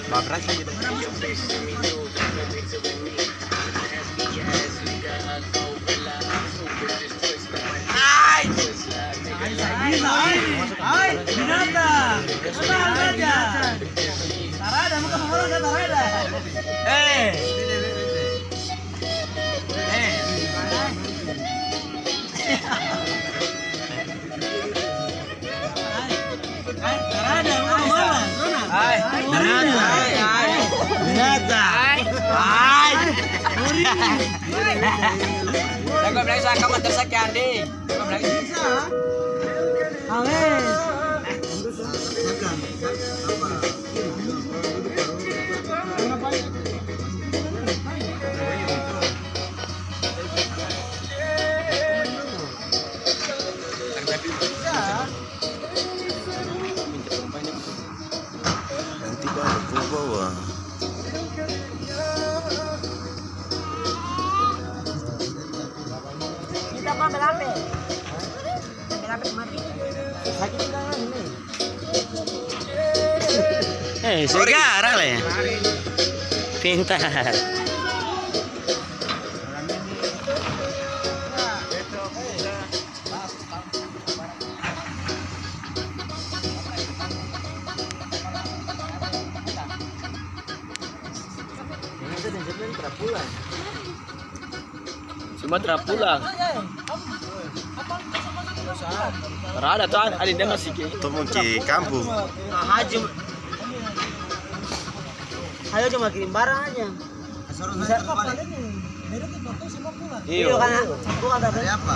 Bakras lagi tuh. Binatang. Tenang saja. Tarada, muka orang ke Tarada. Tarada, muka orang. Binatang. Gue bilang saya kamu tersekian deh. Gue bilang Bisa. Awes. Nanti baru bawa. Kita mau belape. Belape mati. Sakit tangan ini. Sekarang lah ya. Pintar. Sumatera pulang. Ada tuh ada dia masih Itu mau ke kampung. Haji. Ayo cuma kirim barang aja. Bisa kapal ini. Dari foto semua pulang. Iya. Kan bukan ada Dari apa?